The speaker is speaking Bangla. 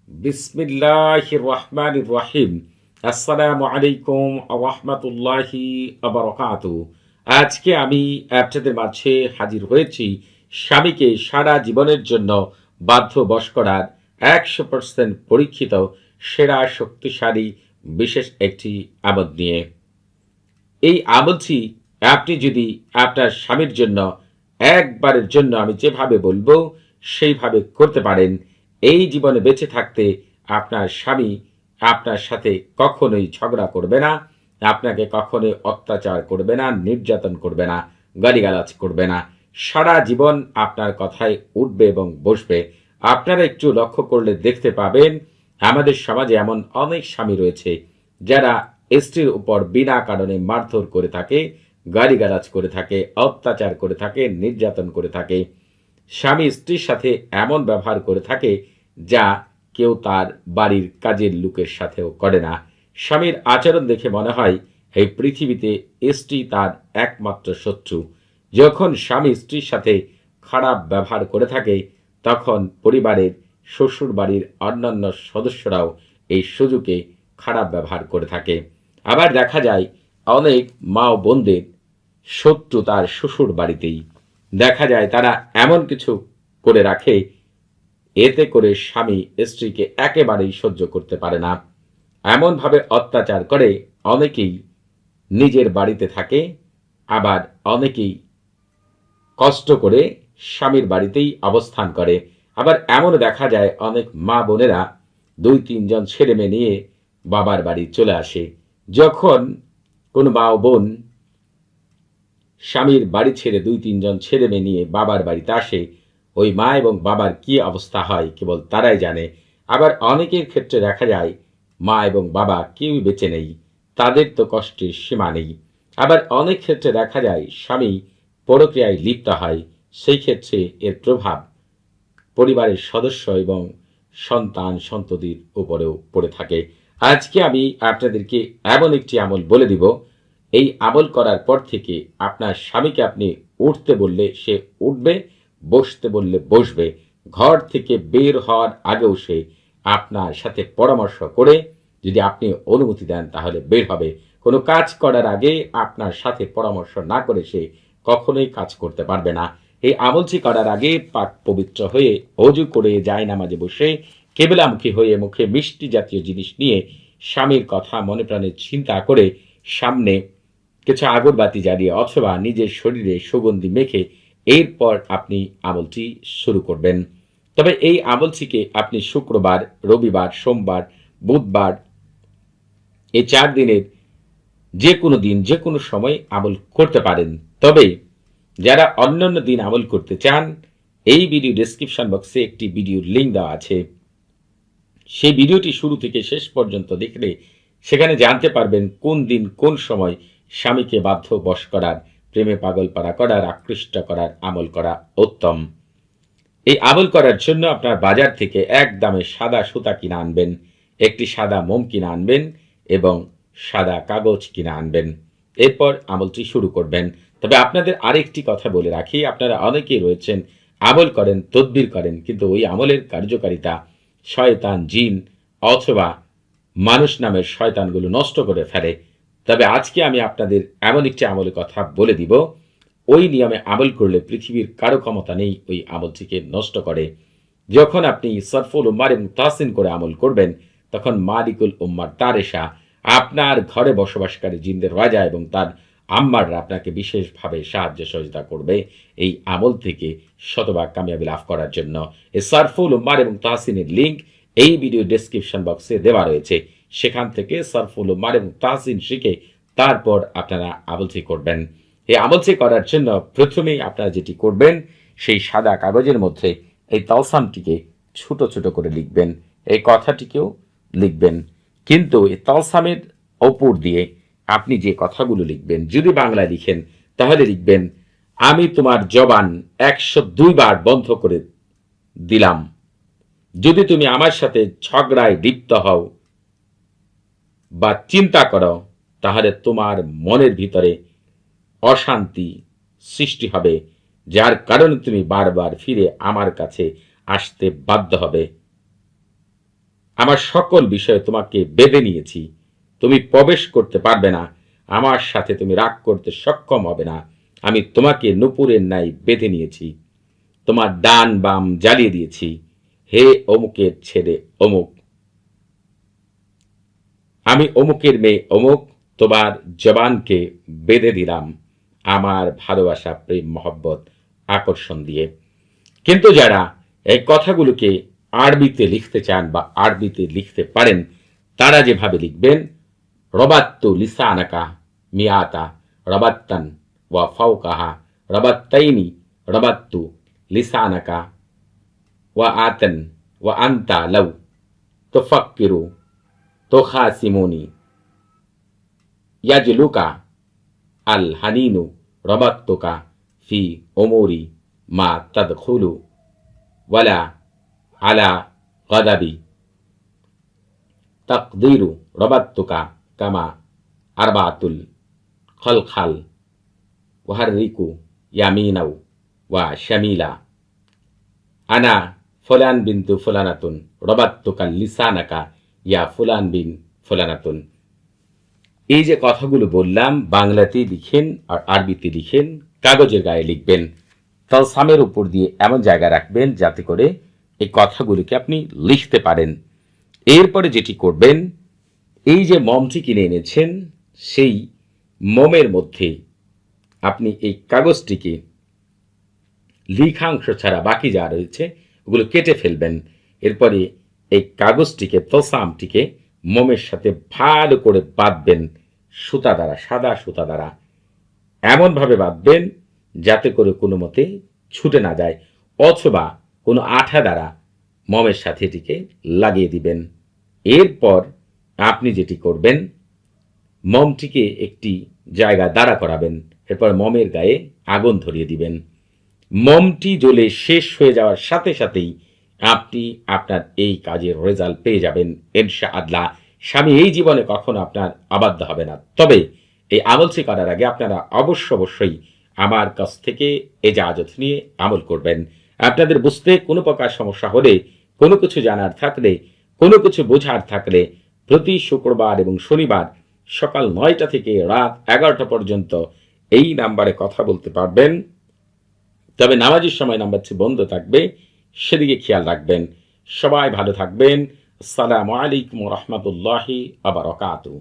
বিসমিল্লাহির রহমানির রহিম। আসসালামু আলাইকুম রহমতুল্লাহি আবরকাতু। আজকে আমি আপনাদের মাঝে হাজির হয়েছি স্বামীকে সারা জীবনের জন্য বাধ্যবশ করার 100% পরীক্ষিত সেরা শক্তিশালী বিশেষ একটি আমল নিয়ে। এই আমলটি আপনি যদি আপনার স্বামীর জন্য একবারের জন্য আমি যেভাবে বলবো সেইভাবে করতে পারেন, এই জীবনে বেঁচে থাকতে আপনার স্বামী আপনার সাথে কখনোই ঝগড়া করবে না, আপনাকে কখনোই অত্যাচার করবে না, নির্যাতন করবে না, গালিগালাজ করবে না। সারা জীবন আপনার কথায় উঠবে এবং বসবে। আপনারা একটু লক্ষ্য করলে দেখতে পাবেন আমাদের সমাজে এমন অনেক স্বামী রয়েছে যারা স্ত্রীর উপর বিনা কারণে মারধর করে থাকে, গালিগালাজ করে থাকে, অত্যাচার করে থাকে, নির্যাতন করে থাকে। স্বামী স্ত্রীর সাথে এমন ব্যবহার করে থাকে যা কেউ তার বাড়ির কাজের লোকের সাথেও করে না। স্বামীর আচরণ দেখে মনে হয় এই পৃথিবীতে স্ত্রী তার একমাত্র শত্রু। যখন স্বামী স্ত্রীর সাথে খারাপ ব্যবহার করে থাকে তখন পরিবারের শ্বশুর বাড়ির অন্যান্য সদস্যরাও এই সুযোগে খারাপ ব্যবহার করে থাকে। আবার দেখা যায় অনেক মা ও বোনদের শত্রু তার শ্বশুর বাড়িতেই। দেখা যায় তারা এমন কিছু করে রাখে, এতে করে স্বামী স্ত্রীকে একেবারেই সহ্য করতে পারে না। এমনভাবে অত্যাচার করে অনেকেই নিজের বাড়িতে থাকে, আবার অনেকেই কষ্ট করে স্বামীর বাড়িতেই অবস্থান করে। আবার এমনও দেখা যায় অনেক মা বোনেরা 2-3 জন ছেলে মেয়ে নিয়ে বাবার বাড়ি চলে আসে। যখন কোনো মা ও বোন স্বামীর বাড়ি ছেড়ে 2-3 জন ছেলে মেয়ে নিয়ে বাবার বাড়িতে আসে, ওই মা এবং বাবার কি অবস্থা হয় কেবল তারাই জানে। আবার অনেকের ক্ষেত্রে দেখা যায় মা এবং বাবা কেউই বেঁচে নেই, তাদের তো কষ্টের সীমা নেই। আবার অনেক ক্ষেত্রে দেখা যায় স্বামী পরক্রিয়ায় লিপ্ত হয়, সেই ক্ষেত্রে এর প্রভাব পরিবারের সদস্য এবং সন্তান সন্ততির উপরেও পড়ে থাকে। আজকে আমি আপনাদেরকে এমন একটি আমল বলে দিব, এই আমল করার পর থেকে আপনার স্বামীকে আপনি উঠতে বললে সে উঠবে, বসতে বললে বসবে। ঘর থেকে বের হওয়ার আগেও সে আপনার সাথে পরামর্শ করে যদি আপনি অনুমতি দেন তাহলে বের হবে। কোনো কাজ করার আগে আপনার সাথে পরামর্শ না করে সে কখনোই কাজ করতে পারবে না। এই আমলটি করার আগে পাক পবিত্র হয়ে অজু করে জায়নামাজে বসে কেবলামুখী হয়ে মুখে মিষ্টি জাতীয় জিনিস নিয়ে স্বামীর কথা মনে প্রাণে চিন্তা করে সামনে কিছু আগরবাতি জ্বালিয়ে অথবা নিজের শরীরে সুগন্ধি মেখে এরপর আপনি আমলটি শুরু করবেন। তবে এই আমলটিকে আপনি শুক্রবার, রবিবার, সোমবার, বুধবার, এই 4 দিনের যে কোনো দিন যে কোনো সময় আমল করতে পারেন। তবে যারা অন্যান্য দিন আমল করতে চান, এই ভিডিও ডেসক্রিপশন বক্সে একটি ভিডিওর লিঙ্ক দেওয়া আছে। সেই ভিডিওটি শুরু থেকে শেষ পর্যন্ত দেখলে সেখানে জানতে পারবেন কোন দিন কোন সময় স্বামীকে বাধ্য বশ করার, প্রেমে পাগল পারা করার, আকৃষ্ট করার আমল করা উত্তম। এই আমল করার জন্য আপনার বাজার থেকে এক দামে সাদা সুতা কিনে আনবেন, একটি সাদা মোম কিনে আনবেন এবং সাদা কাগজ কিনে আনবেন। এরপর আমলটি শুরু করবেন। তবে আপনাদের আরেকটি কথা বলে রাখি, আপনারা অনেকেই রয়েছেন আমল করেন, তদবির করেন, কিন্তু ওই আমলের কার্যকারিতা শয়তান, জিন অথবা মানুষ নামের শয়তানগুলো নষ্ট করে ফেলে। তবে আজকে আমি আপনাদের এমন একটি আমলের কথা বলে দিব, ওই নিয়মে আমল করলে পৃথিবীর কারো ক্ষমতা নেই ওই আমলটিকে নষ্ট করে। যখন আপনি সরফুল উম্মার এবং তাহসিন করে আমল করবেন তখন মালিকুল উম্মার তারেশা আপনার ঘরে বসবাসকারী জিনদের রাজা এবং তার আম্মাররা আপনাকে বিশেষভাবে সাহায্য সহযোগিতা করবে এই আমল থেকে শতভাগ কামিয়াবি লাভ করার জন্য। এই সরফুল উম্মার এবং তাহসিনের লিঙ্ক এই ভিডিও ডেসক্রিপশন বক্সে দেওয়া রয়েছে। সেখান থেকে সরফুল উম্মার এবং তাহসিন শিখে তারপর আপনারা আমলটি করবেন। এই আমলটি করার জন্য প্রথমেই আপনারা যেটি করবেন, সেই সাদা কাগজের মধ্যে এই তালসামটিকে ছোট ছোট করে লিখবেন, এই কথাটিকেও লিখবেন। কিন্তু এই তালসামের ওপর দিয়ে আপনি যে কথাগুলো লিখবেন, যদি বাংলায় লিখেন তাহলে লিখবেন, আমি তোমার জবান 102 বার বন্ধ করে দিলাম, যদি তুমি আমার সাথে ঝগড়ায় লিপ্ত হও বা চিন্তা করো তাহলে তোমার মনের ভিতরে অশান্তি সৃষ্টি হবে, যার কারণে তুমি বারবার ফিরে আমার কাছে আসতে বাধ্য হবে। আমার সকল বিষয়ে তোমাকে বেঁধে নিয়েছি। তুমি প্রবেশ করতে পারবে না, আমার সাথে তুমি রাগ করতে সক্ষম হবে না। আমি তোমাকে নূপুরের ন্যায় বেঁধে নিয়েছি, তোমার ডান বাম জ্বালিয়ে দিয়েছি। হে অমুকের ছেলে অমুক, আমি অমুকের মেয়ে অমুক, তোমার জবানকে বেঁধে দিলাম আমার ভালোবাসা, প্রেম, মহব্বত, আকর্ষণ দিয়ে। কিন্তু যারা এই কথাগুলোকে আরবিতে লিখতে চান বা আরবিতে লিখতে পারেন, তারা যেভাবে লিখবেন, রবাত্তু লিসানাকা মিয়াতা রবাত্তান ওয়া ফাওকাহা রবাত্তাইনি রবাত্তু লিসানাকা ওয়া আতান ওয়া আনতা লাউ তুফাক্কিরু তুখাসিমুনি ইয়াজলুকা আল হানিনু রবাত্তুকা ফি উমুরি মা তাদখুলু ওয়ালা আলা গাদাবি তাকদিরু রবাত্তুকা কামা আরবাতুল খলখাল ওয়াহারিকু ইয়ামিনাউ ওয়া শামিলা আনা ফুলান বিনতু ফুলানাতুন রবাত্তুকা লিসানাকা ইয়া ফুলান বিন ফুলানাতুন। এই যে কথাগুলো বললাম, বাংলাতে লিখেন আর আরবিতে লিখেন, কাগজের গায়ে লিখবেন, তালসামের উপর দিয়ে এমন জায়গা রাখবেন যাতে করে এই কথাগুলোকে আপনি লিখতে পারেন। এরপরে যেটি করবেন, এই যে মমটি কিনে এনেছেন, সেই মোমের মধ্যে আপনি এই কাগজটিকে লিখাংশ ছাড়া বাকি যা রয়েছে ওগুলো কেটে ফেলবেন। এরপরে এই কাগজটিকে, তসামটিকে মোমের সাথে ভালো করে বাঁধবেন সুতা দ্বারা, সাদা সুতা দ্বারা। এমনভাবে বাঁধবেন যাতে করে কোনো মতে ছুটে না যায়, অথবা কোনো আঠা দ্বারা মোমের সাথে এটিকে লাগিয়ে দিবেন। এরপর আপনি যেটি করবেন, মোমটিকে একটি জায়গায় দাঁড়া করাবেন। এরপর মোমের গায়ে আগুন ধরিয়ে দিবেন। মোমটি জ্বলে শেষ হয়ে যাওয়ার সাথে সাথেই আপনি আপনার এই কাজের রেজাল্ট পেয়ে যাবেন ইনশাআল্লাহ। স্বামী এই জীবনে কখনো আপনার অবাধ্য হবে না। তবে এই আমলটি করার আগে আপনারা অবশ্যই আমার কাছ থেকে ইজাজত নিয়ে আমল করবেন। আপনাদের বুঝতে কোনো প্রকার সমস্যা হলে, কোনো কিছু জানার থাকলে, কোনো কিছু বোঝার থাকলে প্রতি শুক্রবার এবং শনিবার সকাল 9টা থেকে রাত 11টা পর্যন্ত এই নাম্বারে কথা বলতে পারবেন। তবে নামাজের সময় নাম্বারটি বন্ধ থাকবে, সেদিকে খেয়াল রাখবেন। সবাই ভালো থাকবেন। আসসালামু আলাইকুম ওয়া রাহমাতুল্লাহি ওয়া বারাকাতুহু।